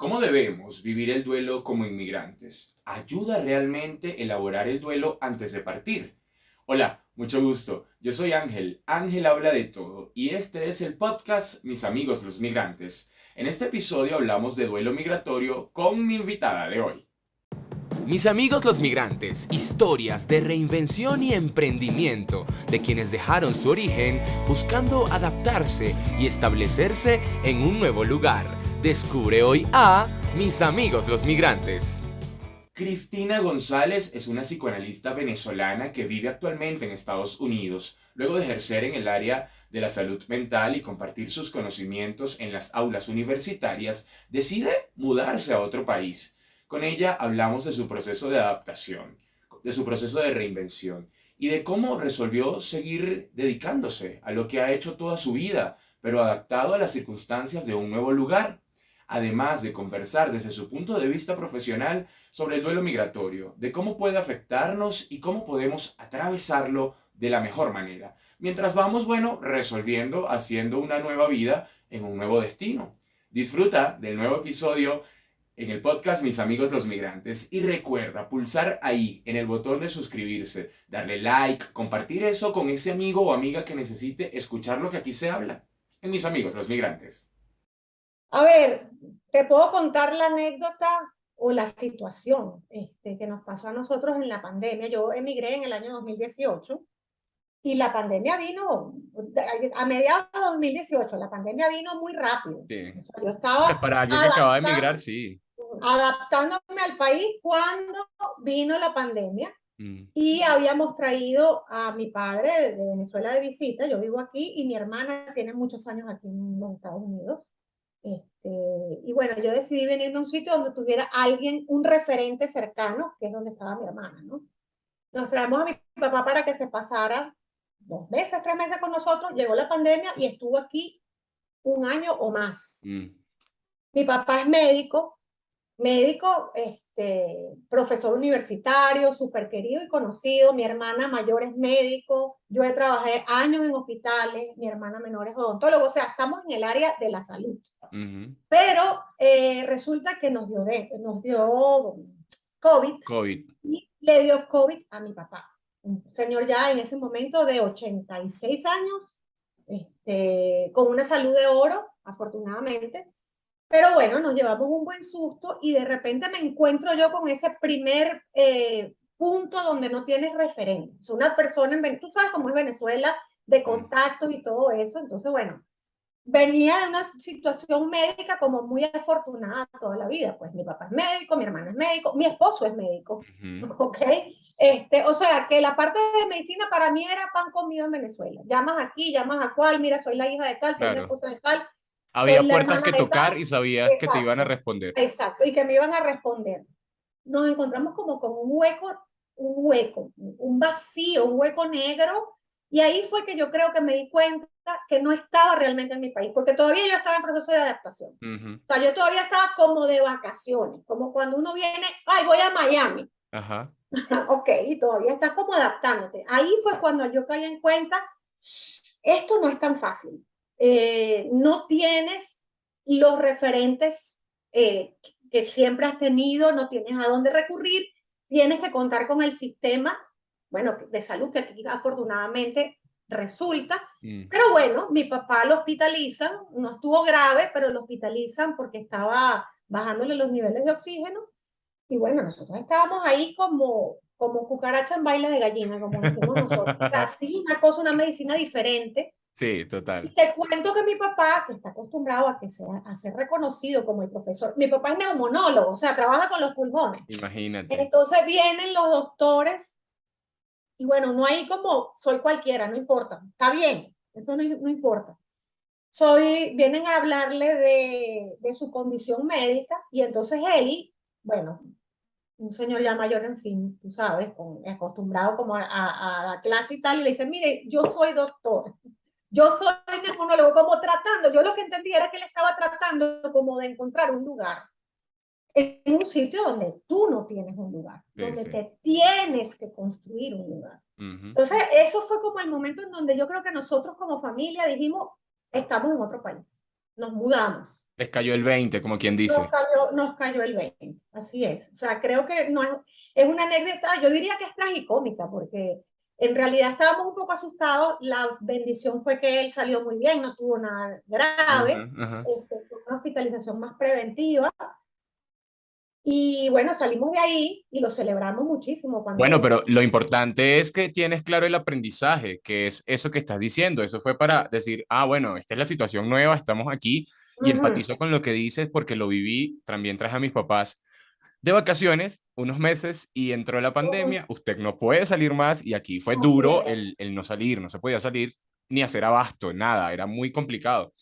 ¿Cómo debemos vivir el duelo como inmigrantes? ¿Ayuda realmente elaborar el duelo antes de partir? Hola, mucho gusto. Yo soy Ángel. Ángel habla de todo y este es el podcast Mis amigos los migrantes. En este episodio hablamos de duelo migratorio con mi invitada de hoy. Mis amigos los migrantes, historias de reinvención y emprendimiento de quienes dejaron su origen buscando adaptarse y establecerse en un nuevo lugar. Descubre hoy a Mis amigos los migrantes. Cristina González es una psicoanalista venezolana que vive actualmente en Estados Unidos, luego de ejercer en el área de la salud mental y compartir sus conocimientos en las aulas universitarias, decide mudarse a otro país. Con ella hablamos de su proceso de adaptación, de su proceso de reinvención y de cómo resolvió seguir dedicándose a lo que ha hecho toda su vida, pero adaptado a las circunstancias de un nuevo lugar. Además de conversar desde su punto de vista profesional sobre el duelo migratorio, de cómo puede afectarnos y cómo podemos atravesarlo de la mejor manera, mientras vamos, resolviendo, haciendo una nueva vida en un nuevo destino. Disfruta del nuevo episodio en el podcast Mis amigos los migrantes y recuerda pulsar ahí en el botón de suscribirse, darle like, compartir eso con ese amigo o amiga que necesite escuchar lo que aquí se habla en Mis amigos los migrantes. A ver, te puedo contar la anécdota o la situación que nos pasó a nosotros en la pandemia. Yo emigré en el año 2018 y la pandemia vino a mediados de 2018. La pandemia vino muy rápido. Sí. O sea, yo estaba Para alguien que acaba de emigrar, sí. adaptándome al país cuando vino la pandemia. Mm. Y habíamos traído a mi padre de Venezuela de visita. Yo vivo aquí y mi hermana tiene muchos años aquí en los Estados Unidos. Y bueno, yo decidí venirme a un sitio donde tuviera alguien, un referente cercano, que es donde estaba mi hermana, ¿no? Nos traemos a mi papá para que se pasara 2 meses, 3 meses con nosotros. Llegó la pandemia y estuvo aquí un año o más. Mi papá es médico, profesor universitario, súper querido y conocido. Mi hermana mayor es médico. Yo he trabajado años en hospitales. Mi hermana menor es odontólogo. O sea, estamos en el área de la salud. Pero resulta que nos dio COVID y le dio COVID a mi papá. Un señor ya en ese momento de 86 años, con una salud de oro, afortunadamente. Pero bueno, nos llevamos un buen susto y de repente me encuentro yo con ese primer punto donde no tienes referentes. Una persona tú sabes cómo es Venezuela, de contactos y todo eso. Entonces, bueno, venía de una situación médica como muy afortunada toda la vida. Pues mi papá es médico, mi hermano es médico, mi esposo es médico. ¿Ok? O sea, que la parte de medicina para mí era pan comido en Venezuela. Llamas aquí, llamas a cual, mira, soy la hija de tal, soy la esposa de tal. Había La puertas hermana que de tocar tal. y sabías que te iban a Exacto, responder. exacto, y que me iban a responder. Nos encontramos como con un vacío, un hueco negro, y ahí fue que yo creo que me di cuenta que no estaba realmente en mi país, porque todavía yo estaba en proceso de adaptación. O sea, yo todavía estaba como de vacaciones, como cuando uno viene, ay, voy a Miami. Ajá. Ok, y todavía estás como adaptándote. Ahí fue cuando yo caí en cuenta, esto no es tan fácil. No tienes los referentes que siempre has tenido, no tienes a dónde recurrir, tienes que contar con el sistema, bueno, de salud, que aquí afortunadamente resulta. Pero bueno, mi papá lo hospitalizan, no estuvo grave, pero lo hospitalizan porque estaba bajándole los niveles de oxígeno. Y bueno, nosotros estábamos ahí como cucaracha en baile de gallina, como decimos nosotros. O sea, sí, una cosa, una medicina diferente. Sí, Y total. te cuento que mi papá, que está acostumbrado a ser reconocido como el profesor, mi papá es neumonólogo, o sea, trabaja con los pulmones. Imagínate. Entonces vienen los doctores y bueno, no hay como, soy cualquiera, no importa, está bien, eso no importa. Vienen a hablarle de su condición médica y entonces él, bueno, un señor ya mayor, en fin, tú sabes, acostumbrado como a dar clase y tal, y le dice, mire, yo soy doctor, yo soy neumonólogo, como tratando, yo lo que entendí era que él estaba tratando como de encontrar un lugar, en un sitio donde tú no tienes un lugar, donde te tienes que construir un lugar. Entonces, eso fue como el momento en donde yo creo que nosotros como familia dijimos, estamos en otro país, nos mudamos. Les cayó el 20, como quien dice. Nos cayó el 20, así es. O sea, creo que no es una anécdota, yo diría que es tragicómica, porque en realidad estábamos un poco asustados. La bendición fue que él salió muy bien, no tuvo nada Ajá, grave, ajá. fue una hospitalización más preventiva. Y bueno, salimos de ahí y lo celebramos muchísimo Bueno, cuando... pero lo importante es que tienes claro el aprendizaje, que es eso que estás diciendo. Eso fue para decir, ah, bueno, esta es la situación nueva, estamos aquí y Ujú, empatizo con lo que dices porque lo viví. También traje a mis papás de vacaciones unos meses y entró la ujú, pandemia. Usted no puede salir más y aquí fue así duro es, el no salir, no se podía salir ni hacer abasto, nada, era muy complicado.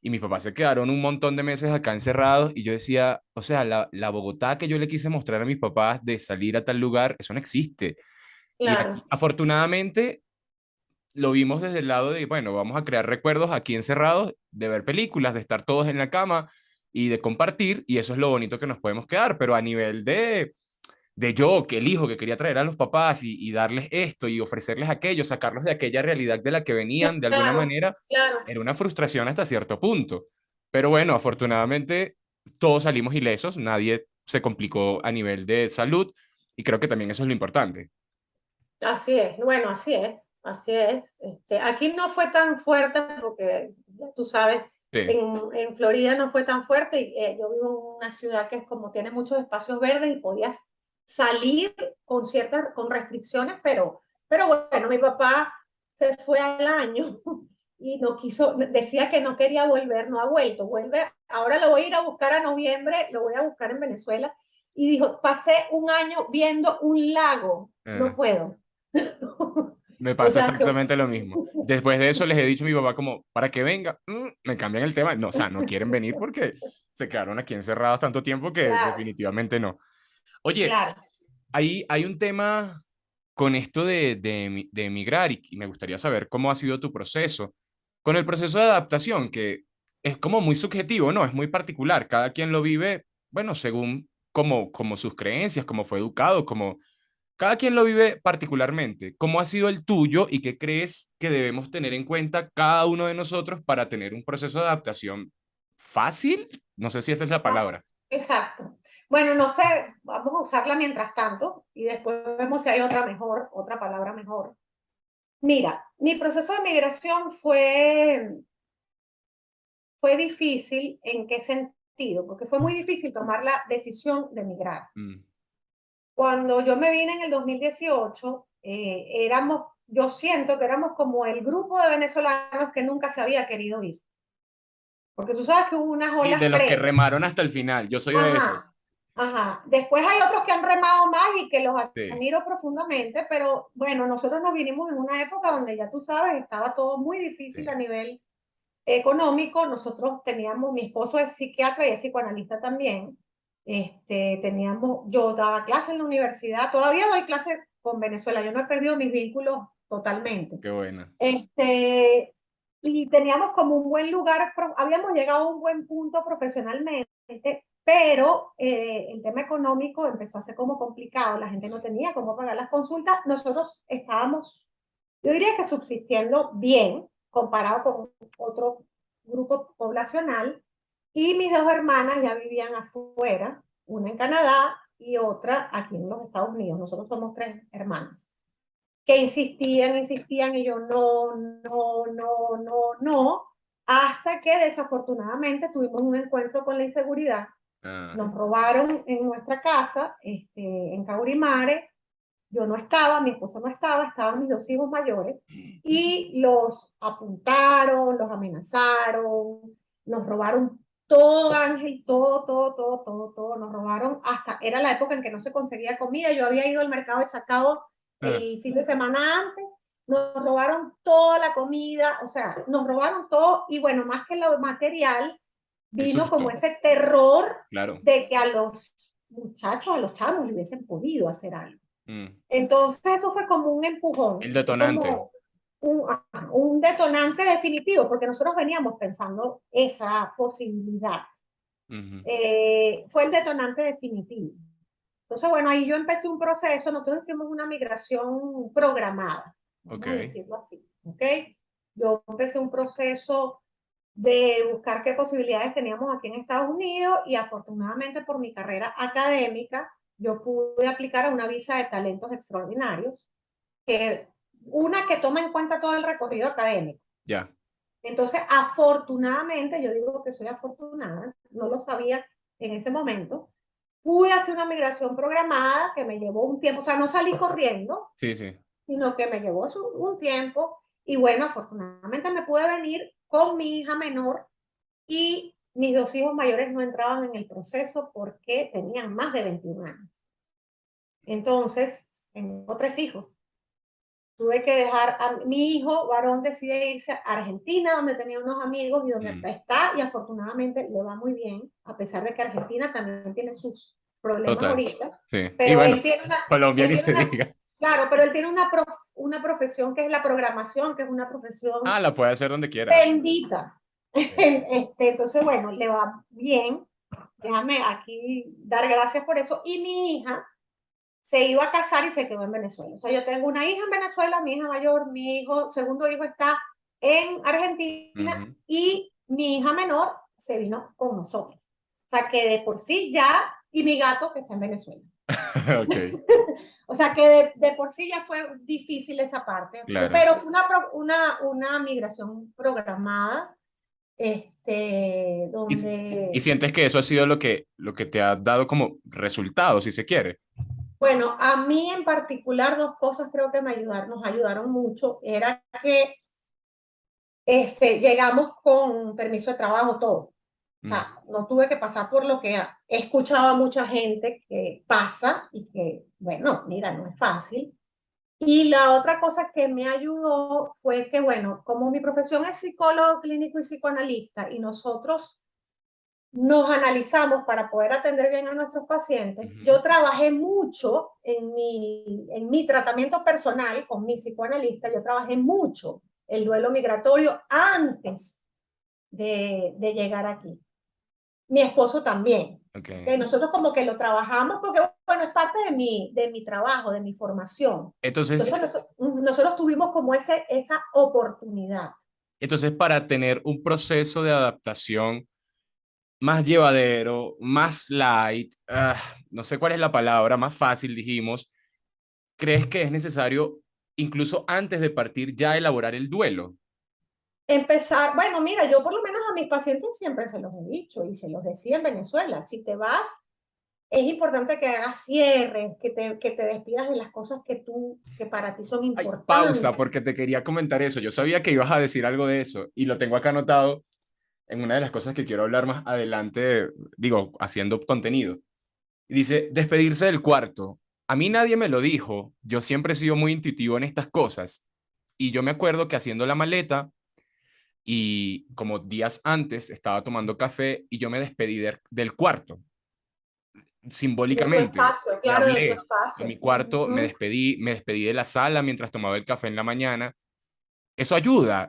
Y mis papás se quedaron un montón de meses acá encerrados y yo decía, o sea, la Bogotá que yo le quise mostrar a mis papás de salir a tal lugar, eso no existe. Y aquí, claro. afortunadamente, lo vimos desde el lado de, bueno, vamos a crear recuerdos aquí encerrados, de ver películas, de estar todos en la cama y de compartir, y eso es lo bonito que nos podemos quedar, pero a nivel de yo, que el hijo que quería traer a los papás y darles esto y ofrecerles aquello, sacarlos de aquella realidad de la que venían de alguna Claro, manera, claro. era una frustración hasta cierto punto. Pero bueno, afortunadamente todos salimos ilesos, nadie se complicó a nivel de salud y creo que también eso es lo importante. Así es, bueno, así es, así es. Aquí no fue tan fuerte porque, ya tú sabes, Sí, en Florida no fue tan fuerte. Y, yo vivo en una ciudad que es como tiene muchos espacios verdes y podías salir con ciertas, con restricciones, pero bueno, mi papá se fue al año y no quiso, decía que no quería volver, no ha vuelto, vuelve, ahora lo voy a ir a buscar a noviembre, lo voy a buscar en Venezuela. Y dijo, pasé un año viendo un lago, eh, no puedo. me O pasa sea, exactamente lo mismo. Después de eso les he dicho a mi papá como, para que venga, me cambian el tema. No, o sea, no quieren venir porque se quedaron aquí encerrados tanto tiempo que claro, definitivamente no. Oye, claro. hay un tema con esto de emigrar y me gustaría saber cómo ha sido tu proceso. Con el proceso de adaptación, que es como muy subjetivo, ¿no? Es muy particular. Cada quien lo vive, bueno, según como sus creencias, como fue educado, como cada quien lo vive particularmente. ¿Cómo ha sido el tuyo y qué crees que debemos tener en cuenta cada uno de nosotros para tener un proceso de adaptación fácil? No sé si esa es la palabra. Exacto. Bueno, no sé, vamos a usarla mientras tanto y después vemos si hay otra mejor, otra palabra mejor. Mira, mi proceso de migración fue difícil. ¿En qué sentido? Porque fue muy difícil tomar la decisión de migrar. Mm, Cuando yo me vine en el 2018, yo siento que éramos como el grupo de venezolanos que nunca se había querido ir. Porque tú sabes que hubo unas sí, olas de los que previas. remaron hasta el final. Yo soy de Ajá, esos. ajá. Después hay otros que han remado más y que los Sí, admiro profundamente, pero bueno, nosotros nos vinimos en una época donde ya tú sabes, estaba todo muy difícil a sí. nivel económico. Nosotros teníamos, mi esposo es psiquiatra y es psicoanalista también. Yo daba clases en la universidad, todavía doy clases con Venezuela, yo no he perdido mis vínculos totalmente. Qué buena. Este, y teníamos como un buen lugar, habíamos llegado a un buen punto profesionalmente, pero el tema económico empezó a ser como complicado, la gente no tenía cómo pagar las consultas. Nosotros estábamos, yo diría que subsistiendo bien comparado con otro grupo poblacional, y mis dos hermanas ya vivían afuera, una en Canadá y otra aquí en los Estados Unidos. Nosotros somos tres hermanas que insistían, insistían, y yo no, no, no, no, no, hasta que desafortunadamente tuvimos un encuentro con la inseguridad. Ah, Nos robaron en nuestra casa, en Caurimare. Yo no estaba, mi esposo no estaba, estaban mis dos hijos mayores, y los apuntaron, los amenazaron, nos robaron todo, Ángel, todo, todo, todo, todo, todo, nos robaron hasta, era la época en que no se conseguía comida. Yo había ido al mercado de Chacao ah, el fin de semana antes, nos robaron toda la comida, o sea, nos robaron todo. Y bueno, más que lo material, el vino como susto, ese terror claro. de que a los muchachos, a los chamos, le hubiesen podido hacer algo. Mm, Entonces eso fue como un empujón, el así detonante. como un detonante definitivo, porque nosotros veníamos pensando esa posibilidad. Ujú, Fue el detonante definitivo. Entonces, bueno, ahí yo empecé un proceso. Nosotros hicimos una migración programada, ok. vamos a decirlo así, ¿ok? Yo empecé un proceso de buscar qué posibilidades teníamos aquí en Estados Unidos y afortunadamente por mi carrera académica, yo pude aplicar a una visa de talentos extraordinarios, que una que toma en cuenta todo el recorrido académico. Ya. Entonces, afortunadamente, yo digo que soy afortunada, no lo sabía en ese momento, pude hacer una migración programada que me llevó un tiempo, o sea, no salí corriendo, Sí, sí. sino que me llevó un tiempo y bueno, afortunadamente me pude venir con mi hija menor y mis dos hijos mayores no entraban en el proceso porque tenían más de 21 años. Entonces, tengo tres hijos. Tuve que dejar a mi hijo varón, decide irse a Argentina, donde tenía unos amigos y donde está, y afortunadamente le va muy bien, a pesar de que Argentina también tiene sus problemas Total. ahorita, Sí. Y pero bueno, él tiene una, Colombia él ni tiene se una, diga. claro, pero él tiene una profesión que es la programación, que es una profesión Ah, la puede hacer donde quiera. bendita. Sí. Entonces, bueno, le va bien. Déjame aquí dar gracias por eso. Y mi hija se iba a casar y se quedó en Venezuela. O sea, yo tengo una hija en Venezuela, mi hija mayor, mi hijo, segundo hijo está en Argentina Ujú. y mi hija menor se vino con nosotros. O sea, que de por sí ya, y mi gato que está en Venezuela. Ok, O sea, que de por sí ya fue difícil esa parte, claro. pero fue una migración programada, Y, y donde, sientes que eso ha sido lo que te ha dado como resultado, si se quiere. bueno, a mí en particular dos cosas creo que nos ayudaron mucho. Era que llegamos con permiso de trabajo todo. O Mm, sea, no tuve que pasar por lo que he escuchado a mucha gente que pasa y que, bueno, mira, no es fácil. Y la otra cosa que me ayudó fue que, bueno, como mi profesión es psicólogo clínico y psicoanalista y nosotros nos analizamos para poder atender bien a nuestros pacientes, ujú. yo trabajé mucho en mi tratamiento personal con mi psicoanalista, yo trabajé mucho el duelo migratorio antes de llegar aquí. Mi esposo también. Ok. ¿Okay? Nosotros como que lo trabajamos porque, bueno, es parte de mi trabajo, de mi formación. Entonces, Entonces nosotros tuvimos como esa oportunidad. entonces, para tener un proceso de adaptación más llevadero, más light, no sé cuál es la palabra, más fácil, dijimos, ¿crees que es necesario, incluso antes de partir, ya elaborar el duelo? Empezar, bueno, mira, yo por lo menos a mis pacientes siempre se los he dicho y se los decía en Venezuela, si te vas, es importante que hagas cierres, que te despidas de las cosas que para ti son Ay, pausa, importantes. porque te quería comentar eso. Yo sabía que ibas a decir algo de eso y lo tengo acá anotado en una de las cosas que quiero hablar más adelante, digo, haciendo contenido. Y dice, despedirse del cuarto. A mí nadie me lo dijo, yo siempre he sido muy intuitivo en estas cosas. Y yo me acuerdo que haciendo la maleta y como días antes estaba tomando café y yo me despedí del cuarto, De tu simbólicamente. espacio, Le claro, de tu hablé a espacio. mi cuarto, me despedí de la sala mientras tomaba el café en la mañana. Eso ayuda.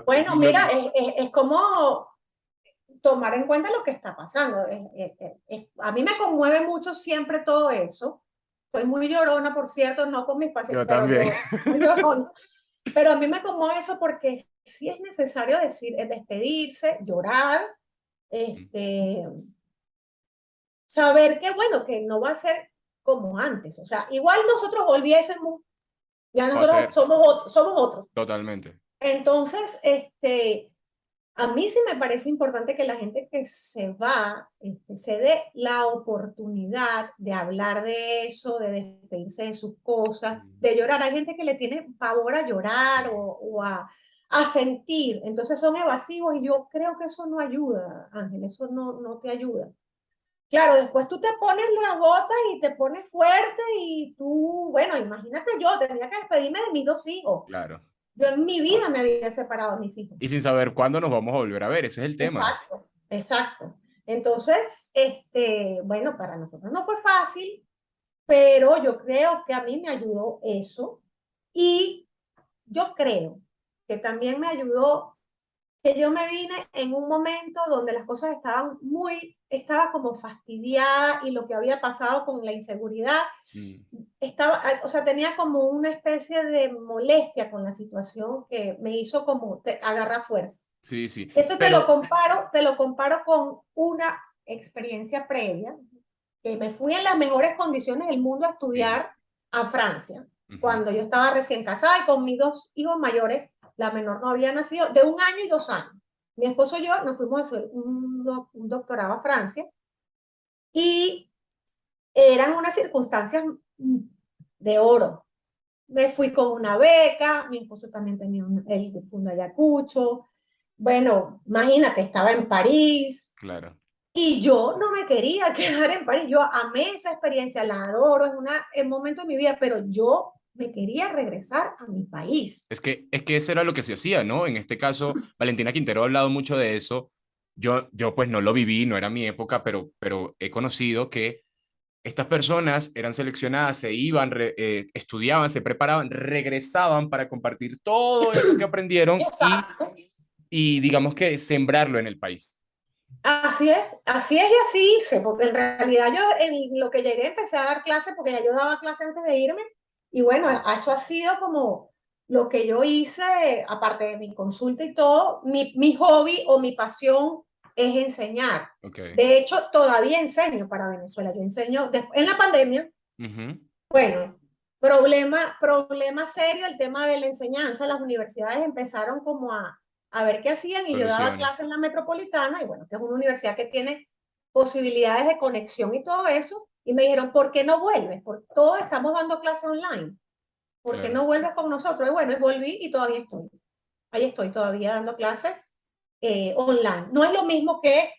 Bueno, mira, es como tomar en cuenta lo que está pasando. A mí me conmueve mucho siempre todo eso. Soy muy llorona, por cierto, no con mis pacientes, yo pero también. yo muy llorona. Pero a mí me conmueve eso porque sí es necesario decir, despedirse, llorar, este, saber que, bueno, que no va a ser como antes. O sea, igual nosotros volviésemos, ya Va a nosotros ser somos otros. totalmente. Entonces, a mí sí me parece importante que la gente que se va se dé la oportunidad de hablar de eso, de despedirse de sus cosas, de llorar. Hay gente que le tiene pavor a llorar Sí. a sentir, entonces son evasivos y yo creo que eso no ayuda, Ángel, eso no te ayuda. Claro, después tú te pones las botas y te pones fuerte y tú, bueno, imagínate yo, tenía que despedirme de mis dos hijos. Claro. Yo en mi vida me había separado de mis hijos. Y sin saber cuándo nos vamos a volver a ver, ese es el tema. Exacto, exacto. Entonces, bueno, para nosotros no fue fácil, pero yo creo que a mí me ayudó eso y yo creo que también me ayudó que yo me vine en un momento donde las cosas estaba como fastidiada y lo que había pasado con la inseguridad, Mm, o sea, tenía como una especie de molestia con la situación que me hizo como agarrar fuerza. Sí, sí. Esto Pero, te lo comparo con una experiencia previa, que me fui en las mejores condiciones del mundo a sí. estudiar a Francia, Ujú. cuando yo estaba recién casada y con mis dos hijos mayores, la menor no había nacido, de 1 año y 2 años. Mi esposo y yo nos fuimos a hacer un doctorado a Francia y eran unas circunstancias de oro. Me fui con una beca, mi esposo también tenía él fundó Ayacucho. Bueno, imagínate, estaba en París Claro. y yo no me quería quedar en París. Yo amé esa experiencia, la adoro, es un momento de mi vida, pero yo me quería regresar a mi país. Es que eso era lo que se hacía, ¿no? En este caso, Valentina Quintero ha hablado mucho de eso. Yo pues no lo viví, no era mi época, pero he conocido que estas personas eran seleccionadas, se iban, estudiaban, se preparaban, regresaban para compartir todo eso que aprendieron Exacto. y digamos que sembrarlo en el país. Así es y así hice, porque en realidad yo en lo que llegué empecé a dar clases, porque ya yo daba clases antes de irme, y bueno, Sí. eso ha sido como lo que yo hice, aparte de mi consulta y todo, mi hobby o mi pasión es enseñar. Ok. De hecho, todavía enseño para Venezuela, yo enseño, en la pandemia, Ujú. bueno, problema serio el tema de la enseñanza. Las universidades empezaron como a ver qué hacían y yo daba Soluciones. clases en la Metropolitana y bueno, que es una universidad que tiene posibilidades de conexión y todo eso. Y me dijeron, ¿por qué no vuelves? Porque todos estamos dando clases online. ¿Por qué Claro. no vuelves con nosotros? Y bueno, y volví y todavía estoy. Ahí estoy todavía dando clases online. No es lo mismo que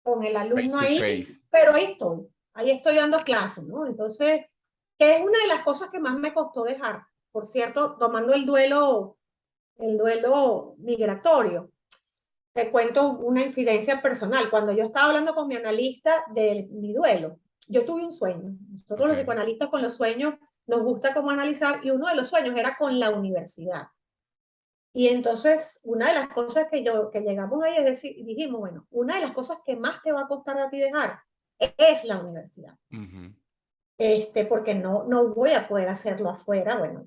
con el Face alumno to ahí, face. pero ahí estoy dando clases, ¿no? Entonces, que es una de las cosas que más me costó dejar, por cierto, tomando el duelo migratorio. Te cuento una infidencia personal. Cuando yo estaba hablando con mi analista de mi duelo, yo tuve un sueño. Nosotros Ok. los psicoanalistas con los sueños nos gusta cómo analizar y uno de los sueños era con la universidad. Y entonces, una de las cosas que llegamos ahí es decir, dijimos, bueno, una de las cosas que más te va a costar a ti dejar es la universidad. Ujú. Porque no voy a poder hacerlo afuera. Bueno,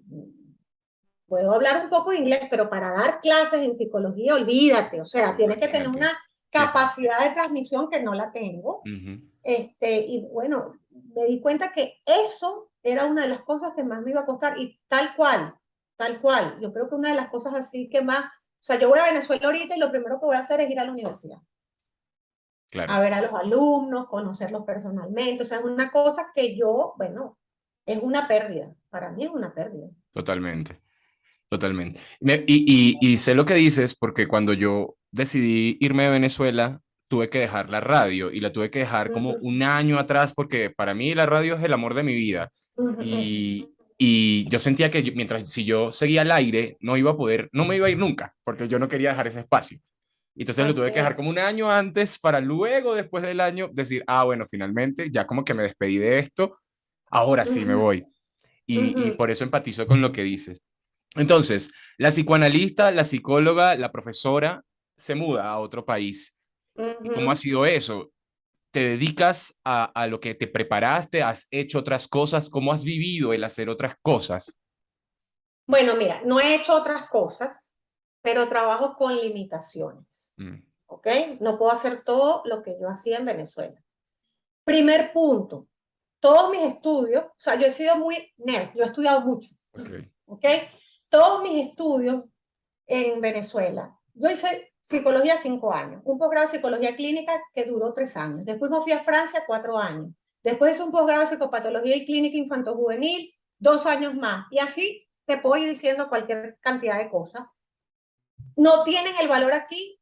puedo hablar un poco de inglés, pero para dar clases en psicología, olvídate. O sea, tienes que tener Imagínate. una Sí, sí. capacidad de transmisión que no la tengo. Ujú. Y bueno, me di cuenta que eso era una de las cosas que más me iba a costar y tal cual, tal cual. Yo creo que una de las cosas así que más, o sea, yo voy a Venezuela ahorita y lo primero que voy a hacer es ir a la universidad, Claro. a ver a los alumnos, conocerlos personalmente. O sea, es una cosa que yo, bueno, es una pérdida. Para mí es una pérdida. Totalmente. Totalmente. Y sé lo que dices porque cuando yo decidí irme de Venezuela, tuve que dejar la radio y la tuve que dejar Uh como -huh, 1 año atrás porque para mí la radio es el amor de mi vida. uh -huh, Y yo sentía que mientras si yo seguía al aire, no iba a poder, no me iba a ir nunca porque yo no quería dejar ese espacio. Entonces lo tuve que dejar okay. como 1 año antes para luego, después del año, decir, ah, bueno, finalmente, ya como que me despedí de esto, ahora Uh sí me -huh, voy. uh Y -huh, por eso empatizo con lo que dices. Entonces, la psicoanalista, la psicóloga, la profesora se muda a otro país. uh ¿Y cómo ha -huh. sido eso? ¿Te dedicas a lo que te preparaste? ¿Has hecho otras cosas? ¿Cómo has vivido el hacer otras cosas? Bueno, mira, no he hecho otras cosas, pero trabajo con limitaciones, Mm, ¿ok? No puedo hacer todo lo que yo hacía en Venezuela. Primer punto, todos mis estudios, o sea, yo he sido muy nerd, yo he estudiado mucho, ok, ¿ok? Todos mis estudios en Venezuela, yo hice psicología 5 años, un posgrado de psicología clínica que duró 3 años, después me fui a Francia 4 años, después hice un posgrado de psicopatología y clínica infanto-juvenil, 2 años más, y así te puedo ir diciendo cualquier cantidad de cosas. No tienen el valor aquí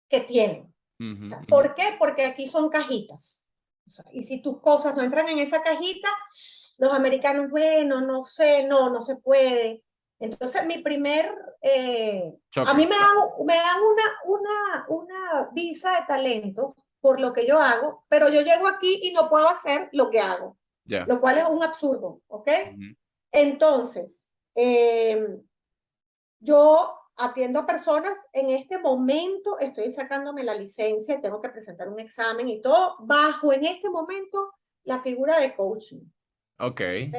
que tienen. O ujú, sea, ujú, ¿por qué? Porque aquí son cajitas. O sea, y si tus cosas no entran en esa cajita, los americanos, bueno, no sé, no se puede. Entonces, a mí choque, me dan una visa de talentos por lo que yo hago, pero yo llego aquí y no puedo hacer lo que hago, ya. lo cual es un absurdo, ¿ok? Ujú, Entonces, yo atiendo a personas, en este momento estoy sacándome la licencia, tengo que presentar un examen y todo, bajo en este momento la figura de coaching. ok, ¿Okay?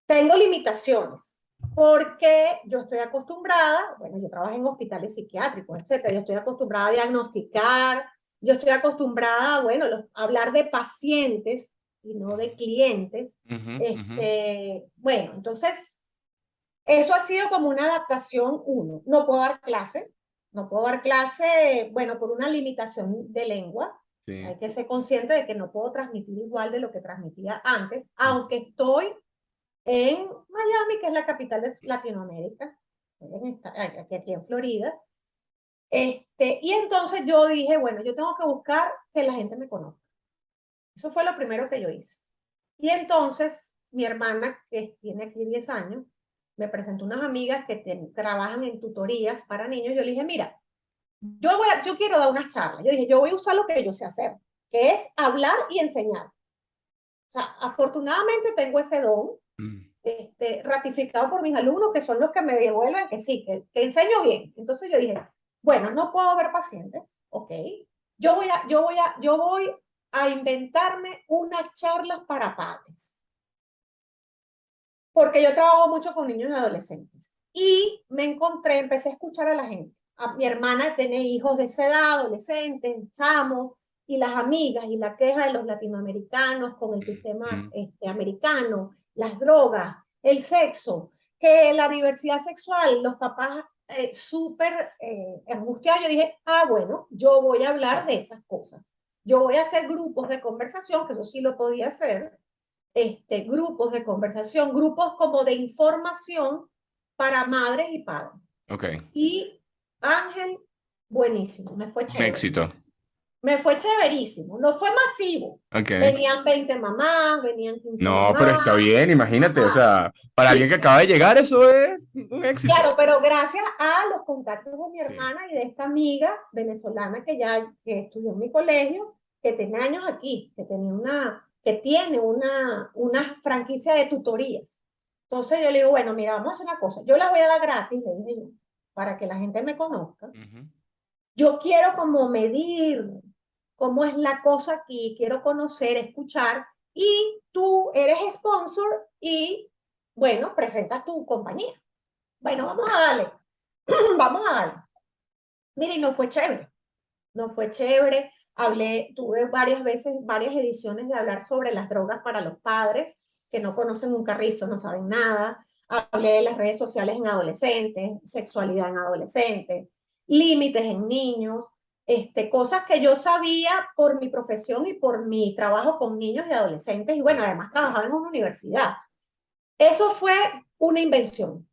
Tengo limitaciones. porque yo estoy acostumbrada, bueno, yo trabajo en hospitales psiquiátricos, etcétera, yo estoy acostumbrada a diagnosticar, yo estoy acostumbrada, bueno, a hablar de pacientes y no de clientes. Ujú, ujú. Bueno, entonces, eso ha sido como una adaptación, uno. No puedo dar clase, no puedo dar clase, bueno, por una limitación de lengua. Sí. Hay que ser consciente de que no puedo transmitir igual de lo que transmitía antes, Ujú. aunque estoy en Miami, que es la capital de Latinoamérica, aquí en Florida. Y entonces yo dije, bueno, yo tengo que buscar que la gente me conozca. Eso fue lo primero que yo hice. Y entonces mi hermana, que tiene aquí 10 años, me presentó unas amigas que trabajan en tutorías para niños. Yo le dije, mira, yo quiero dar unas charlas. Yo dije, yo voy a usar lo que yo sé hacer, que es hablar y enseñar. O sea, afortunadamente tengo ese don, Mm. ratificado por mis alumnos, que son los que me devuelven que sí, que enseño bien. Entonces yo dije, bueno, no puedo ver pacientes, ok. Yo voy a inventarme unas charlas para padres, porque yo trabajo mucho con niños y adolescentes. Y me encontré, empecé a escuchar a la gente. A mi hermana tiene hijos de esa edad, adolescentes, chamos, y las amigas y la queja de los latinoamericanos con el sistema Mm. americano, las drogas, el sexo, que la diversidad sexual, los papás súper angustiados. Yo dije, bueno, yo voy a hablar de esas cosas. Yo voy a hacer grupos de conversación, que eso sí lo podía hacer, grupos de conversación, grupos como de información para madres y padres. Ok, Y Ángel, buenísimo, me fue un chévere. éxito. Me fue chéverísimo, no fue masivo. Ok. Venían 20 mamás, venían 15 No, pero mamás. está bien, imagínate, o Ajá. sea, para alguien que acaba de llegar, eso es un éxito. Claro, pero gracias a los contactos de mi Sí. hermana y de esta amiga venezolana que estudió en mi colegio, que tiene años aquí, que tiene una franquicia de tutorías. Entonces yo le digo, bueno, mira, vamos a hacer una cosa. Yo las voy a dar gratis, le dije yo, para que la gente me conozca. Ujú. Yo quiero como medir cómo es la cosa aquí, quiero conocer, escuchar, y tú eres sponsor y, bueno, presentas tu compañía. Bueno, vamos a darle. Vamos a darle. Mire, no fue chévere. No fue chévere. Tuve varias veces, varias ediciones de hablar sobre las drogas para los padres que no conocen un carrizo, no saben nada. Hablé de las redes sociales en adolescentes, sexualidad en adolescentes, límites en niños, cosas que yo sabía por mi profesión y por mi trabajo con niños y adolescentes. Y bueno, además trabajaba en una universidad. Eso fue una invención.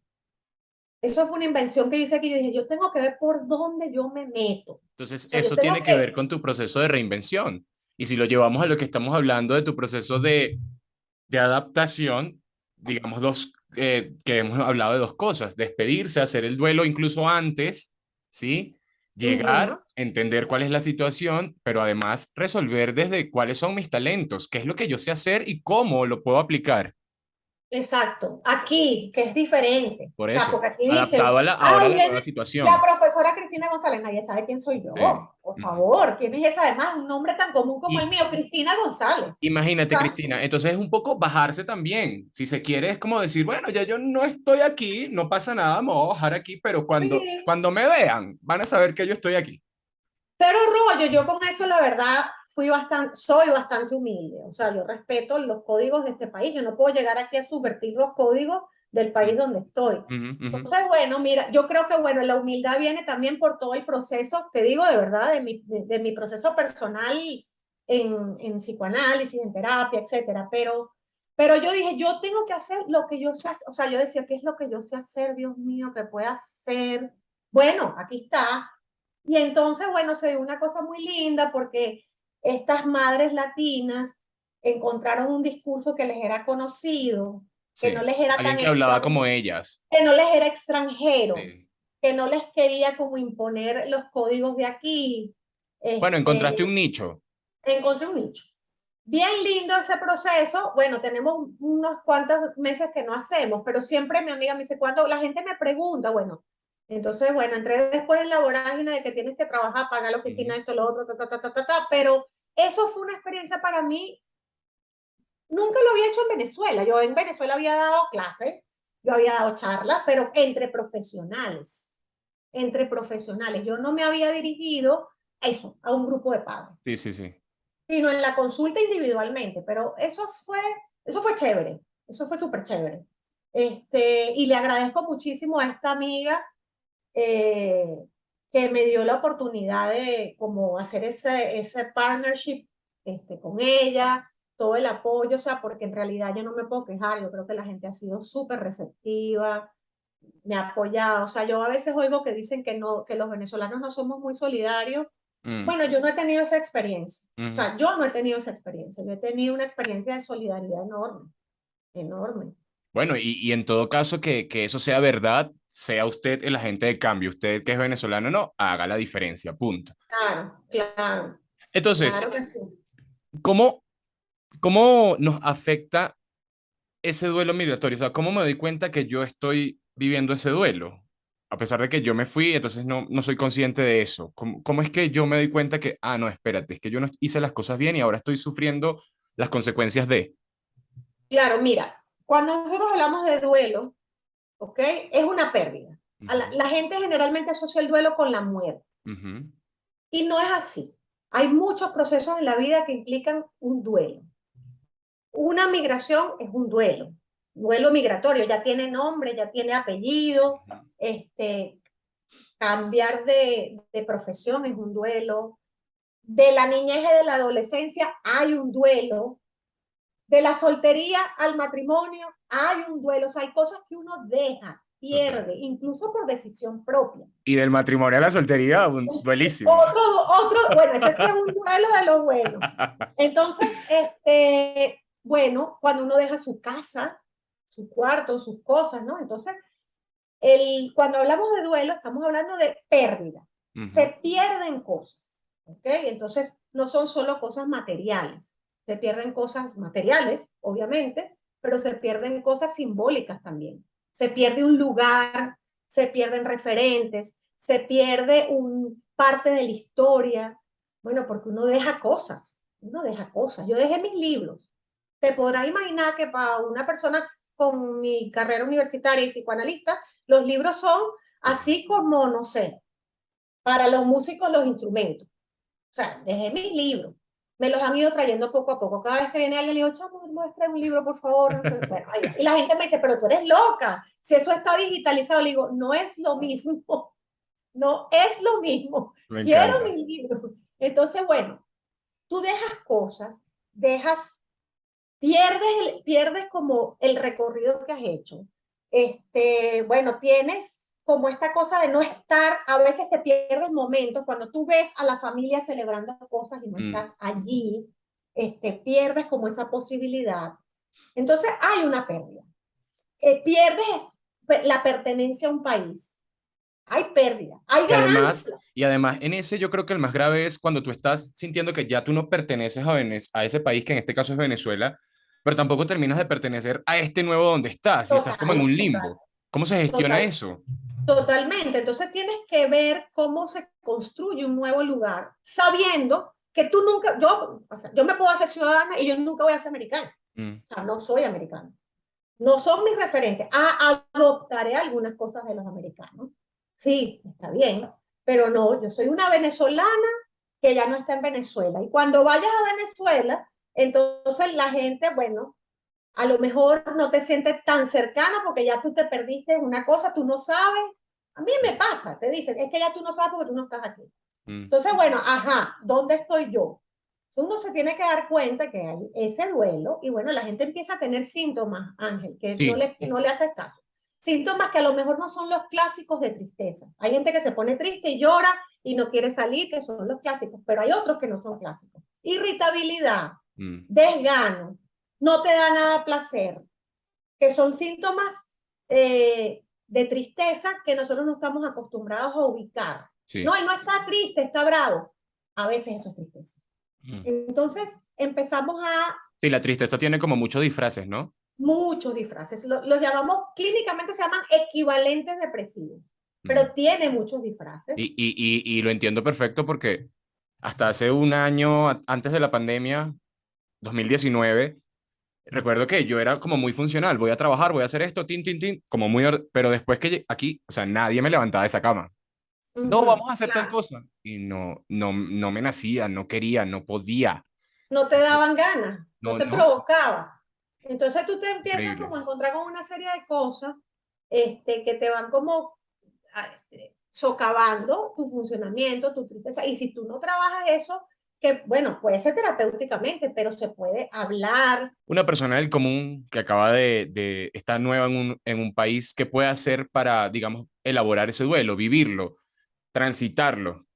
Eso fue una invención que yo hice aquí. Yo dije, yo tengo que ver por dónde yo me meto. O Entonces, sea, yo eso tengo tiene que ver que, con tu proceso de reinvención. Y si lo llevamos a lo que estamos hablando de tu proceso de adaptación, digamos que hemos hablado de dos cosas, despedirse, hacer el duelo incluso antes, ¿sí? Llegar, uh-huh, entender cuál es la situación, pero además resolver desde cuáles son mis talentos, qué es lo que yo sé hacer y cómo lo puedo aplicar. exacto, aquí, que es diferente. Por O sea, eso, porque aquí adaptado dicen, a ahora a ay, la nueva viene la situación. profesora Cristina González, nadie sabe quién soy Sí. yo. Por Ujú. favor, ¿quién es esa? Además, un nombre tan común como el Y mío, Cristina González. O imagínate, sea, Cristina, entonces es un poco bajarse también. Si se quiere, es como decir, bueno, ya yo no estoy aquí, no pasa nada, me voy a bajar aquí, pero sí, cuando me vean, van a saber que yo estoy aquí. cero rollo, yo con eso la verdad soy bastante humilde, o sea, yo respeto los códigos de este país, yo no puedo llegar aquí a subvertir los códigos del país donde estoy. Ujú, ujú. Entonces, bueno, mira, yo creo que, bueno, la humildad viene también por todo el proceso, te digo de verdad, de mi proceso personal en psicoanálisis, en terapia, etcétera, pero yo dije, yo tengo que hacer lo que yo sé, o sea, yo decía, ¿qué es lo que yo sé hacer, Dios mío, que pueda hacer? Bueno, aquí está, y entonces, bueno, se dio una cosa muy linda porque estas madres latinas encontraron un discurso que les era conocido, que no Sí, les era alguien tan que hablaba como ellas. que no les era extranjero, Sí. que no les quería como imponer los códigos de aquí. Bueno, encontraste un Este, nicho. encontré un nicho. Bien lindo ese proceso. Bueno, tenemos unos cuantos meses que no hacemos, pero siempre mi amiga me dice, cuando la gente me pregunta, bueno, entonces, bueno, entré después en la vorágine de que tienes que trabajar, pagar la Ujú. oficina, esto, lo otro, pero eso fue una experiencia para mí. Nunca lo había hecho en Venezuela. Yo en Venezuela había dado clases, yo había dado charlas, pero entre profesionales, entre profesionales. Yo no me había dirigido a eso, a un grupo de padres, Sí, sí, sí. sino en la consulta individualmente, pero eso fue chévere, eso fue súper chévere. Y le agradezco muchísimo a esta amiga eh, que me dio la oportunidad de como hacer ese partnership con ella, todo el apoyo, o sea, porque en realidad yo no me puedo quejar, yo creo que la gente ha sido súper receptiva, me ha apoyado, o sea, yo a veces oigo que dicen que no, que los venezolanos no somos muy solidarios. Mm, Bueno, yo no he tenido esa experiencia, o ujú. sea, yo no he tenido esa experiencia, yo he tenido una experiencia de solidaridad enorme, enorme. Bueno, y en todo caso que eso sea verdad, sea usted el agente de cambio, usted que es venezolano, no, haga la diferencia, punto. Claro, claro, Entonces, claro que sí. ¿cómo, cómo nos afecta ese duelo migratorio? O sea, ¿cómo me doy cuenta que yo estoy viviendo ese duelo? A pesar de que yo me fui, entonces no soy consciente de eso. ¿Cómo es que yo me doy cuenta que, ah, no, espérate, es que yo no hice las cosas bien y ahora estoy sufriendo las consecuencias de... Claro, mira, cuando nosotros hablamos de duelo, ¿ok? Es una pérdida. Ujú, La gente generalmente asocia el duelo con la muerte ujú, y no es así. Hay muchos procesos en la vida que implican un duelo. Una migración es un duelo migratorio, ya tiene nombre, ya tiene apellido, ujú. cambiar de profesión es un duelo, de la niñez y de la adolescencia hay un duelo, de la soltería al matrimonio hay un duelo, o sea, hay cosas que uno deja, Total. pierde, incluso por decisión propia. Y del matrimonio a la soltería, un duelísimo. Bueno, ese sí es un duelo de lo bueno. Entonces, bueno, cuando uno deja su casa, su cuarto, sus cosas, ¿no? Entonces, cuando hablamos de duelo, estamos hablando de pérdida. Ujú, Se pierden cosas, ¿ok? Entonces, no son solo cosas materiales. Se pierden cosas materiales, obviamente, pero se pierden cosas simbólicas también. Se pierde un lugar, se pierden referentes, se pierde parte de la historia. Bueno, porque uno deja cosas. Yo dejé mis libros. Te podrás imaginar que para una persona con mi carrera universitaria y psicoanalista, los libros son así como, no sé, para los músicos los instrumentos. O sea, dejé mis libros. Me los han ido trayendo poco a poco. Cada vez que viene alguien, le digo, chamo, muestra un libro, por favor. No sé. Bueno, ahí va. Y la gente me dice, pero tú eres loca. Si eso está digitalizado, le digo, no es lo mismo. No es lo mismo. me Quiero encanta. mis libros. Entonces, bueno, tú dejas cosas, dejas pierdes como el recorrido que has hecho. Bueno, tienes como esta cosa de no estar, a veces te pierdes momentos cuando tú ves a la familia celebrando cosas y no Mm. estás allí, pierdes como esa posibilidad. Entonces hay una pérdida. Pierdes la pertenencia a un país. Hay pérdida, hay ganancia. Y además, en ese yo creo que el más grave es cuando tú estás sintiendo que ya tú no perteneces a ese país, que en este caso es Venezuela, pero tampoco terminas de pertenecer a este nuevo donde estás y estás como en Total, un total, limbo. ¿Cómo se gestiona total. eso? Totalmente. Entonces tienes que ver cómo se construye un nuevo lugar, sabiendo que tú nunca, o sea, yo me puedo hacer ciudadana y yo nunca voy a ser americana. Mm, O sea, no soy americana. No son mis referentes. Adoptaré algunas cosas de los americanos. Sí, está bien, pero no, yo soy una venezolana que ya no está en Venezuela. Y cuando vayas a Venezuela, entonces la gente, bueno, a lo mejor no te sientes tan cercana porque ya tú te perdiste una cosa, tú no sabes. A mí me pasa, te dicen, es que ya tú no sabes porque tú no estás aquí. mm. Entonces, bueno, ajá, ¿dónde estoy yo? Uno se tiene que dar cuenta que hay ese duelo y bueno, la gente empieza a tener síntomas, Ángel, que Sí, no le haces caso. Síntomas que a lo mejor no son los clásicos de tristeza. Hay gente que se pone triste y llora y no quiere salir, que son los clásicos, pero hay otros que no son clásicos. Irritabilidad, mm, desgano, no te da nada placer, que son síntomas de tristeza que nosotros no estamos acostumbrados a ubicar. No, sí. él no está triste, está bravo. A veces eso es tristeza. Mm. Entonces empezamos a Sí, la tristeza tiene como muchos disfraces, ¿no? muchos disfraces. Los llamamos, clínicamente se llaman equivalentes depresivos, Mm. pero tiene muchos disfraces. Y lo entiendo perfecto porque hasta hace un año antes de la pandemia, 2019, recuerdo que yo era como muy funcional, voy a trabajar, voy a hacer esto, tin, tin, tin, como muy, pero después que aquí, o sea, nadie me levantaba de esa cama. No, Ujú, vamos a hacer tal claro. cosa. Y no me nacía, no quería, no podía. No te daban ganas, no No, te no, provocaba. Entonces tú te empiezas horrible. como a encontrar con una serie de cosas que te van como socavando tu funcionamiento, tu tristeza. Y si tú no trabajas eso, que bueno, puede ser terapéuticamente, pero se puede hablar. Una persona del común que acaba de estar nueva en un país, ¿qué puede hacer para, digamos, elaborar ese duelo, vivirlo, transitarlo?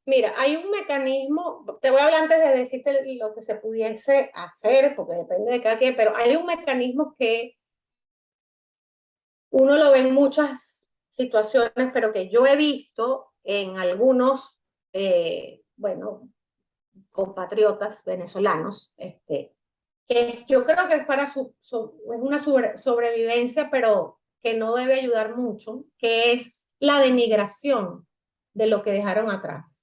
Mira, hay un mecanismo, te voy a hablar antes de decirte lo que se pudiese hacer, porque depende de cada quien, pero hay un mecanismo que uno lo ve en muchas situaciones, pero que yo he visto en algunos, bueno, compatriotas venezolanos, que yo creo que es para es una sobrevivencia, pero que no debe ayudar mucho, que es la denigración de lo que dejaron atrás.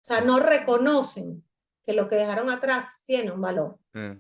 O sea, no reconocen que lo que dejaron atrás tiene un valor. Mm,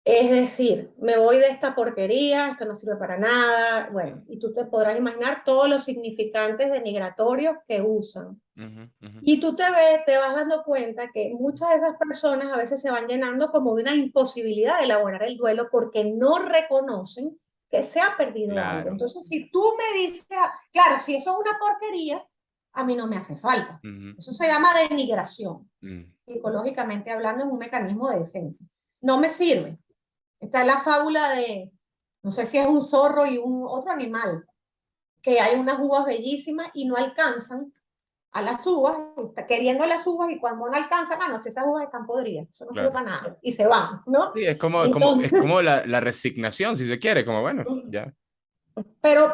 Es decir, me voy de esta porquería, esto no sirve para nada, bueno, y tú te podrás imaginar todos los significantes denigratorios que usan. ujú, ujú. Y tú te vas dando cuenta que muchas de esas personas a veces se van llenando como de una imposibilidad de elaborar el duelo porque no reconocen que se ha perdido algo. Claro. Entonces, si tú me dices, claro, si eso es una porquería, a mí no me hace falta. Ujú, Eso se llama denigración. mm, Psicológicamente hablando, es un mecanismo de defensa. No me sirve. Está la fábula de, no sé si es un zorro y un otro animal, que hay unas uvas bellísimas y no alcanzan a las uvas, está queriendo las uvas y cuando no alcanzan, no sé, esas uvas están podridas, eso no sirve claro. para nada, y se van, ¿no? Sí, es Entonces, como la resignación, si se quiere, como bueno, ya. pero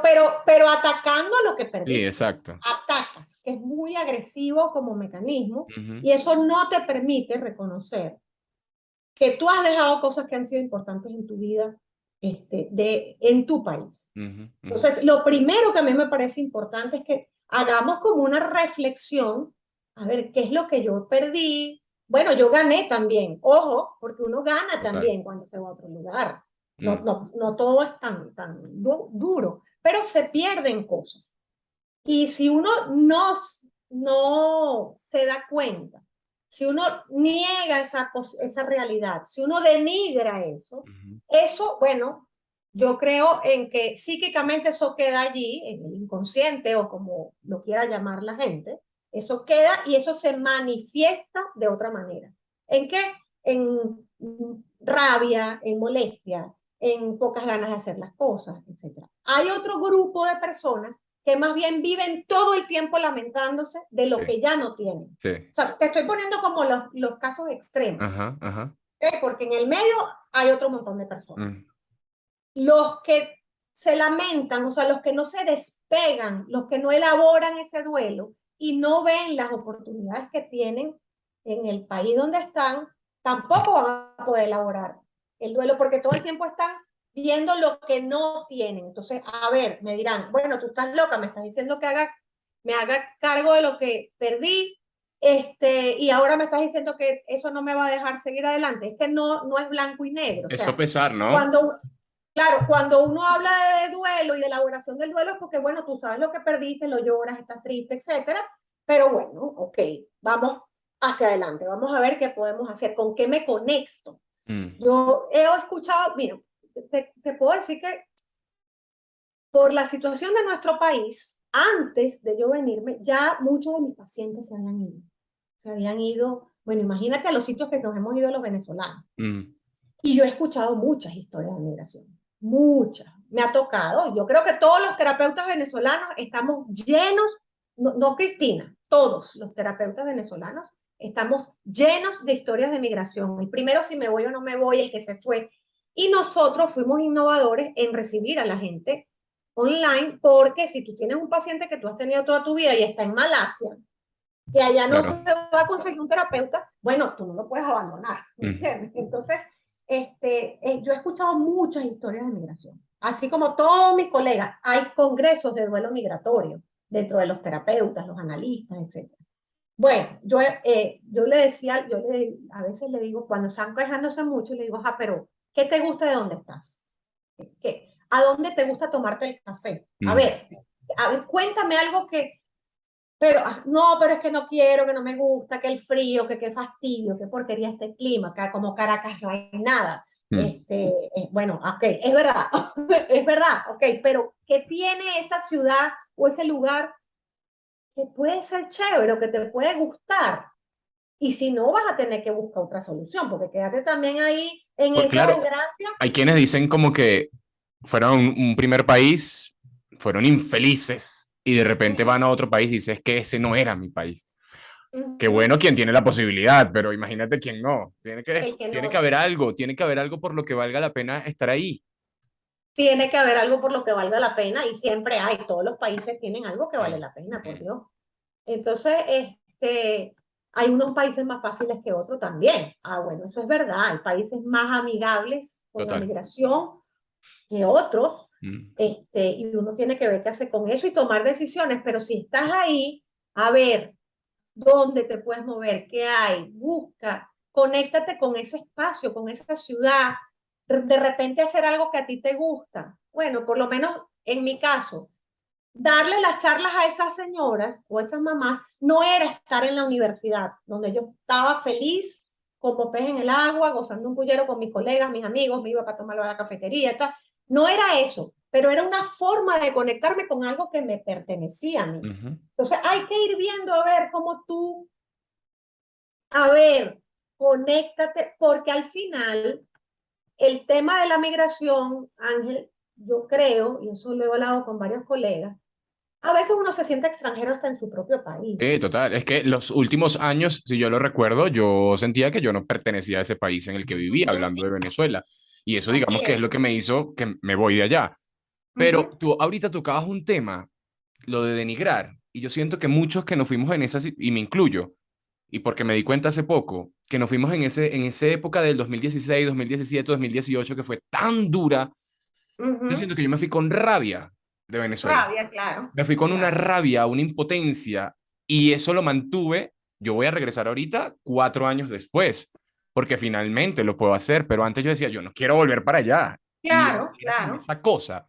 atacando lo que Sí, perdiste, exacto. atacas, que es muy agresivo como mecanismo, Ujú, y eso no te permite reconocer que tú has dejado cosas que han sido importantes en tu vida, en tu país. ujú, ujú. Entonces, lo primero que a mí me parece importante es que hagamos como una reflexión, a ver, ¿qué es lo que yo perdí? Bueno, yo gané también, ojo, porque uno gana Total. también cuando se va a otro lugar. No, Mm, no, no todo es tan duro, pero se pierden cosas. Y si uno no se da cuenta, si uno niega esa realidad, si uno denigra ujú. eso, bueno, yo creo en que psíquicamente eso queda allí, en el inconsciente o como lo quiera llamar la gente, eso queda y eso se manifiesta de otra manera. ¿En qué? En rabia, en molestia, en pocas ganas de hacer las cosas, etc. Hay otro grupo de personas que más bien viven todo el tiempo lamentándose de lo Sí, que ya no tienen. sí. O sea, te estoy poniendo como los casos extremos, Ajá, ajá. porque en el medio hay otro montón de personas. Mm, Los que se lamentan, o sea, los que no se despegan, los que no elaboran ese duelo y no ven las oportunidades que tienen en el país donde están, tampoco van a poder elaborar el duelo porque todo el tiempo están viendo lo que no tienen. Entonces, a ver, me dirán, bueno, tú estás loca, me estás diciendo que me haga cargo de lo que perdí, y ahora me estás diciendo que eso no me va a dejar seguir adelante. Es que no es blanco y negro. O es sea, sopesar, ¿no? cuando, claro, cuando uno habla de duelo y de elaboración del duelo es porque, bueno, tú sabes lo que perdiste, lo lloras, estás triste, etcétera. Pero bueno, ok, vamos hacia adelante, vamos a ver qué podemos hacer, con qué me conecto. Mm, Yo he escuchado, mira, te puedo decir que por la situación de nuestro país, antes de yo venirme, ya muchos de mis pacientes se habían ido. Se habían ido, bueno, imagínate a los sitios que nos hemos ido los venezolanos. mm, Y yo he escuchado muchas historias de migración, muchas. Me ha tocado. Yo creo que todos los terapeutas venezolanos estamos llenos, no Cristina, todos los terapeutas venezolanos estamos llenos de historias de migración. El primero, si me voy o no me voy, el que se fue. Y nosotros fuimos innovadores en recibir a la gente online, porque si tú tienes un paciente que tú has tenido toda tu vida y está en Malasia, que allá no se claro. va a conseguir un terapeuta, bueno, tú no lo puedes abandonar, ¿me Mm. entiendes? Entonces, yo he escuchado muchas historias de migración, así como todos mis colegas, hay congresos de duelo migratorio dentro de los terapeutas, los analistas, etc. Bueno, yo le decía, a veces le digo, cuando están quejándose mucho, le digo, pero ¿Qué te gusta de dónde estás? ¿A dónde te gusta tomarte el café? Ujú. A ver, cuéntame algo que, pero no, pero es que no quiero, que no me gusta, que el frío, que qué fastidio, qué porquería este clima, acá como Caracas no hay nada. Mm. Bueno, ok, es verdad, es verdad, ok, pero ¿qué tiene esa ciudad o ese lugar que puede ser chévere o que te puede gustar? Y si no, vas a tener que buscar otra solución, porque quédate también ahí en Pues esa claro, desgracia. hay quienes dicen como que fueron un primer país, fueron infelices y de repente van a otro país y dices que ese no era mi país. Qué Ujú. bueno quien tiene la posibilidad, pero imagínate quien no. El que Tiene que no, haber algo, tiene que haber algo por lo que valga la pena estar ahí. tiene que haber algo por lo que valga la pena y siempre hay, todos los países tienen algo que vale Mm, la pena, por mm, Dios. Entonces, hay unos países más fáciles que otros también. Bueno, eso es verdad, hay países más amigables con la total. migración que otros, Mm, y uno tiene que ver qué hace con eso y tomar decisiones, pero si estás ahí, a ver, dónde te puedes mover, qué hay, busca, conéctate con ese espacio, con esa ciudad, de repente hacer algo que a ti te gusta. Bueno, por lo menos en mi caso, darle las charlas a esas señoras o a esas mamás no era estar en la universidad, donde yo estaba feliz como pez en el agua, gozando un pullero con mis colegas, mis amigos, me iba para tomarlo a la cafetería y tal. No era eso, pero era una forma de conectarme con algo que me pertenecía a mí. ujú. Entonces hay que ir viendo a ver cómo tú, a ver, conéctate, porque al final el tema de la migración, Ángel, yo creo, y eso lo he hablado con varios colegas, a veces uno se siente extranjero hasta en su propio país. Total. Es que los últimos años, si yo lo recuerdo, yo sentía que yo no pertenecía a ese país en el que vivía, Ujú. hablando de Venezuela. Y eso, Así digamos, que es es. lo que me hizo que me voy de allá. Pero Ujú, tú ahorita tocabas un tema, lo de denigrar, y yo siento que muchos que nos fuimos en esa, y me incluyo, y porque me di cuenta hace poco, que nos fuimos en esa época del 2016, 2017, 2018, que fue tan dura, yo ujú. siento que yo me fui con rabia de Venezuela. Rabia, claro, Me fui con una claro. rabia, una impotencia, y eso lo mantuve. Yo voy a regresar ahorita 4 años después, porque finalmente lo puedo hacer, pero antes yo decía, yo no quiero volver para allá. Y Claro, era como claro, esa cosa.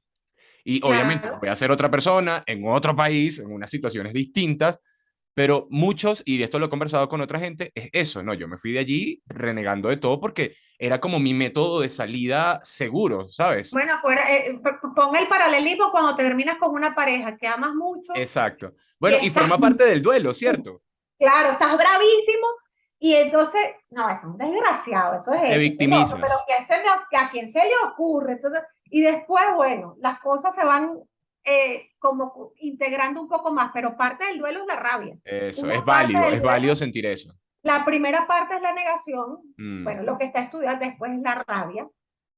Y obviamente claro. voy a ser otra persona en otro país, en unas situaciones distintas, pero muchos, y esto lo he conversado con otra gente, es eso, ¿no? Yo me fui de allí renegando de todo porque era como mi método de salida seguro, ¿sabes? Bueno, pon el paralelismo cuando terminas con una pareja que amas mucho Exacto. y Bueno, y estás, forma parte del duelo, ¿cierto? claro, estás bravísimo y entonces, no, eso es un desgraciado, eso Te es eso, el otro, pero victimizas. ¿a quién se le ocurre? Entonces, y después, bueno, las cosas se van como integrando un poco más, pero parte del duelo es la rabia. Eso, Una parte del es duelo, válido sentir eso. la primera parte es la negación, Mm, bueno, lo que está estudiando después es la rabia,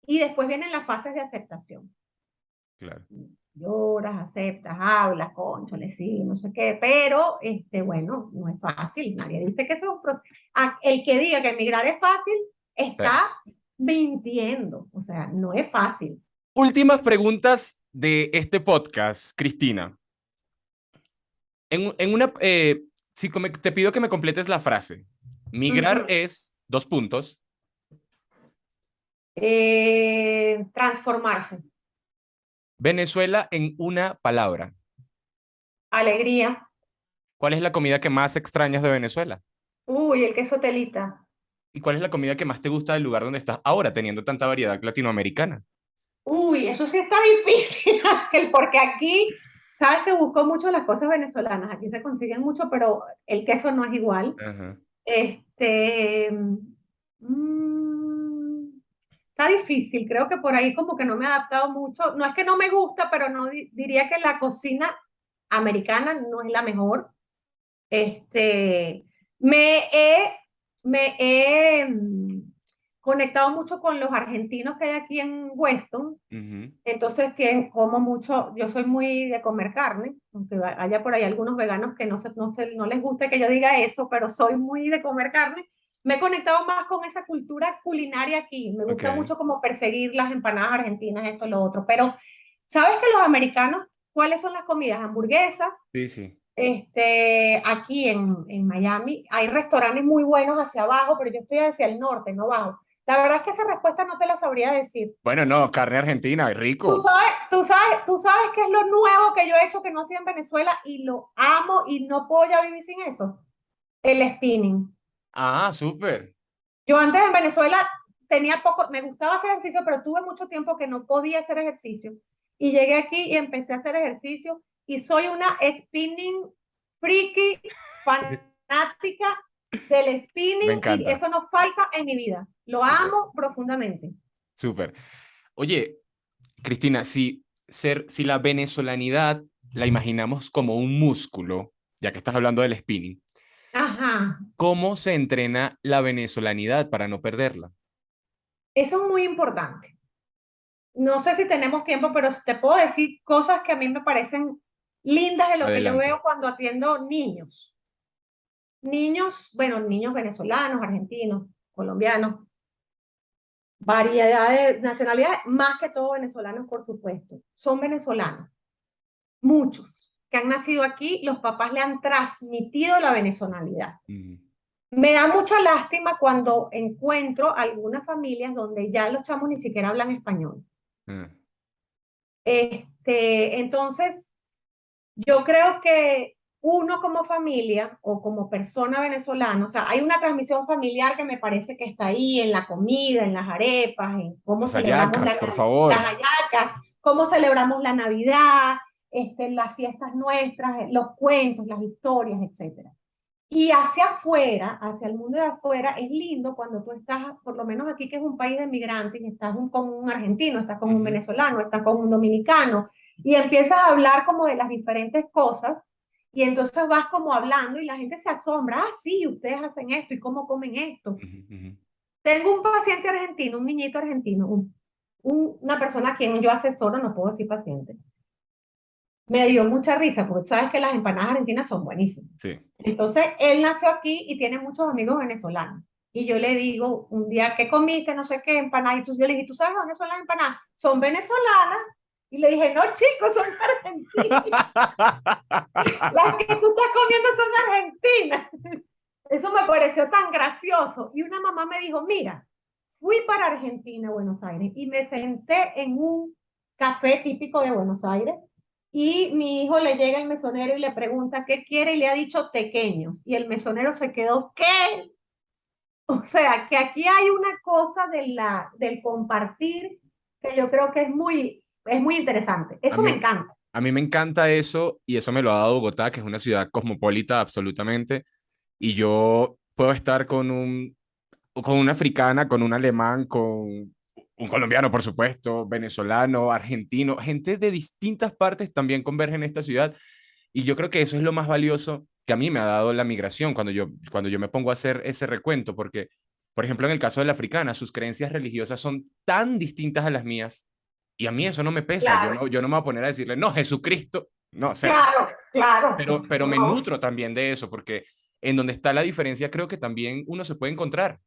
y después vienen las fases de aceptación. claro. Lloras, aceptas, hablas, cónchale, sí, no sé qué, pero bueno, no es fácil. Nadie dice que eso es un proceso. El que diga que emigrar es fácil Sí. está mintiendo, o sea, no es fácil. Últimas preguntas de este podcast, Cristina. En una, si te pido que me completes la frase. Migrar Ujú. es, dos puntos, Transformarse, Venezuela en una palabra. alegría, ¿Cuál es la comida que más extrañas de Venezuela? uy, el queso telita, ¿Y cuál es la comida que más te gusta del lugar donde estás ahora, teniendo tanta variedad latinoamericana? uy, eso sí está difícil, Ángel, porque aquí, sabes que busco mucho las cosas venezolanas, aquí se consiguen mucho, pero el queso no es igual. Ajá. Este, está difícil, creo que por ahí como que no me he adaptado mucho. No es que no me gusta, pero no diría que la cocina americana no es la mejor. Este, me he, me he conectado mucho con los argentinos que hay aquí en Weston. Ujú. Entonces, como mucho, yo soy muy de comer carne, aunque haya por ahí algunos veganos que no les guste que yo diga eso, pero soy muy de comer carne. Me he conectado más con esa cultura culinaria aquí. Me gusta Ok. mucho como perseguir las empanadas argentinas, esto, lo otro. Pero, ¿sabes que los americanos, cuáles son las comidas? Hamburguesas. Sí, sí. Aquí en Miami hay restaurantes muy buenos hacia abajo, pero yo estoy hacia el norte, no bajo. La verdad es que esa respuesta no te la sabría decir. Bueno, no, carne argentina, Tú rico. sabes, tú sabes qué es lo nuevo que yo he hecho que no hacía en Venezuela y lo amo y no puedo ya vivir sin eso. El spinning. Ah, súper. Yo antes en Venezuela tenía poco, me gustaba hacer ejercicio, pero tuve mucho tiempo que no podía hacer ejercicio. Y llegué aquí y empecé a hacer ejercicio y soy una spinning freaky, fanática del Me spinning y encanta. eso no falta en mi vida. Lo Súper, amo profundamente. súper. Oye, Cristina, si la venezolanidad la imaginamos como un músculo, ya que estás hablando del spinning, Ajá. ¿cómo se entrena la venezolanidad para no perderla? Eso es muy importante. No sé si tenemos tiempo, pero te puedo decir cosas que a mí me parecen lindas de lo que yo Adelante. veo cuando atiendo niños. Niños, bueno, niños venezolanos, argentinos, colombianos, variedad de nacionalidades, más que todo venezolanos, por supuesto. Son venezolanos, muchos, que han nacido aquí, los papás le han transmitido la venezolanidad. Mm, Me da mucha lástima cuando encuentro algunas familias donde ya los chamos ni siquiera hablan español. ah, Entonces, yo creo que uno como familia o como persona venezolana, o sea, hay una transmisión familiar que me parece que está ahí en la comida, en las arepas, en cómo Las celebramos hallacas, por las favor. hallacas, cómo celebramos la Navidad, las fiestas nuestras, los cuentos, las historias, etcétera. Y hacia afuera, hacia el mundo de afuera, es lindo cuando tú estás, por lo menos aquí que es un país de migrantes, y estás con un argentino, estás con un Ujú, venezolano, estás con un dominicano, y empiezas a hablar como de las diferentes cosas, y entonces vas como hablando y la gente se asombra, ah, sí, ustedes hacen esto y cómo comen esto. ujú, ujú. Tengo un paciente argentino, un niñito argentino, una persona a quien yo asesoro, no puedo decir paciente, me dio mucha risa, porque sabes que las empanadas argentinas son buenísimas. Sí. Entonces, él nació aquí y tiene muchos amigos venezolanos. Y yo le digo, un día, ¿qué comiste? No sé qué, empanadas. Yo le dije, ¿tú sabes dónde son las empanadas? Son venezolanas. Y le dije, no, chicos, son argentinas. Las que tú estás comiendo son argentinas. Eso me pareció tan gracioso. Y una mamá me dijo, mira, fui para Argentina, Buenos Aires, y me senté en un café típico de Buenos Aires, y mi hijo le llega el mesonero y le pregunta qué quiere, y le ha dicho tequeños. Y el mesonero se quedó, ¿qué? O sea, que aquí hay una cosa del compartir que yo creo que es muy interesante. A Eso me mí, encanta. a mí me encanta eso y eso me lo ha dado Bogotá, que es una ciudad cosmopolita absolutamente. Y yo puedo estar con una africana, con un alemán, con un colombiano, por supuesto, venezolano, argentino, gente de distintas partes también convergen en esta ciudad. Y yo creo que eso es lo más valioso que a mí me ha dado la migración cuando yo me pongo a hacer ese recuento, porque, por ejemplo, en el caso de la africana, sus creencias religiosas son tan distintas a las mías y a mí eso no me pesa. Claro, Yo no me voy a poner a decirle, no, Jesucristo, no, o sea, claro, claro. pero me No. nutro también de eso, porque en donde está la diferencia creo que también uno se puede encontrar.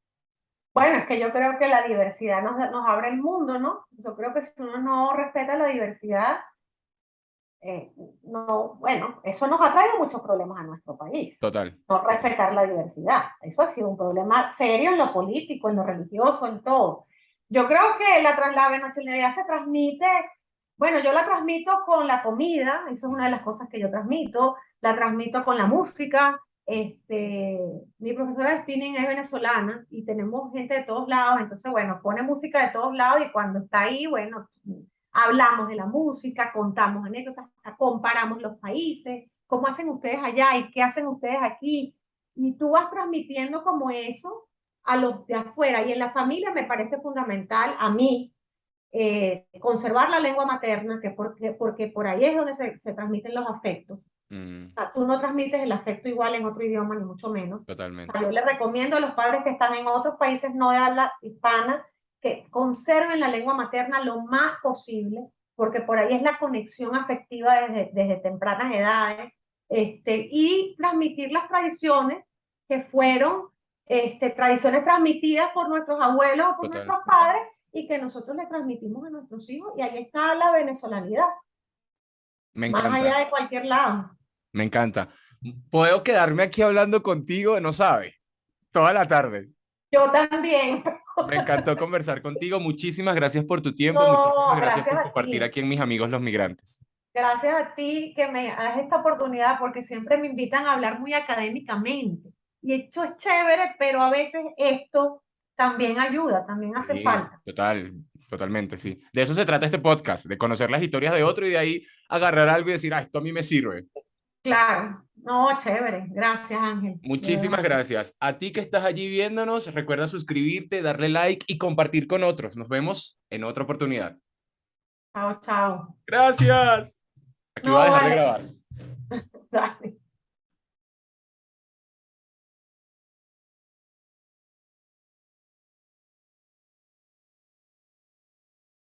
Bueno, es que yo creo que la diversidad nos abre el mundo, ¿no? Yo creo que si uno no respeta la diversidad, no, bueno, eso nos ha traído muchos problemas a nuestro país, Total, no total. respetar la diversidad. Eso ha sido un problema serio en lo político, en lo religioso, en todo. Yo creo que la nacionalidad se transmite, bueno, yo la transmito con la comida, eso es una de las cosas que yo transmito, la transmito con la música. Mi profesora de spinning es venezolana y tenemos gente de todos lados, entonces, bueno, pone música de todos lados y cuando está ahí, bueno, hablamos de la música, contamos anécdotas, comparamos los países, cómo hacen ustedes allá y qué hacen ustedes aquí. Y tú vas transmitiendo como eso a los de afuera. Y en la familia me parece fundamental a mí conservar la lengua materna, porque por ahí es donde se transmiten los afectos. Mm, O sea, tú no transmites el afecto igual en otro idioma, ni mucho menos. O sea, totalmente. yo les recomiendo a los padres que están en otros países no de habla hispana que conserven la lengua materna lo más posible, porque por ahí es la conexión afectiva desde tempranas edades, y transmitir las tradiciones que fueron tradiciones transmitidas por nuestros abuelos o por Total. nuestros padres y que nosotros le transmitimos a nuestros hijos, y ahí está la venezolanidad, Me más encanta, allá de cualquier lado. me encanta. Puedo quedarme aquí hablando contigo, no sabes, toda la tarde. Yo también. Me encantó conversar contigo. Muchísimas gracias por tu tiempo. Muchísimas No, gracias gracias por a compartir ti. aquí en Mis Amigos los Migrantes. Gracias a ti que me das esta oportunidad porque siempre me invitan a hablar muy académicamente. Y esto es chévere, pero a veces esto también ayuda, también hace Sí, falta. totalmente, sí. De eso se trata este podcast, de conocer las historias de otro y de ahí agarrar algo y decir, ah, esto a mí me sirve. Claro, no, chévere. Gracias, Ángel, de Muchísimas verdad. gracias. A ti que estás allí viéndonos, recuerda suscribirte, darle like y compartir con otros. Nos vemos en otra oportunidad. Chao, chao. Gracias. Aquí voy a No, dejar de vale. grabar. Dale.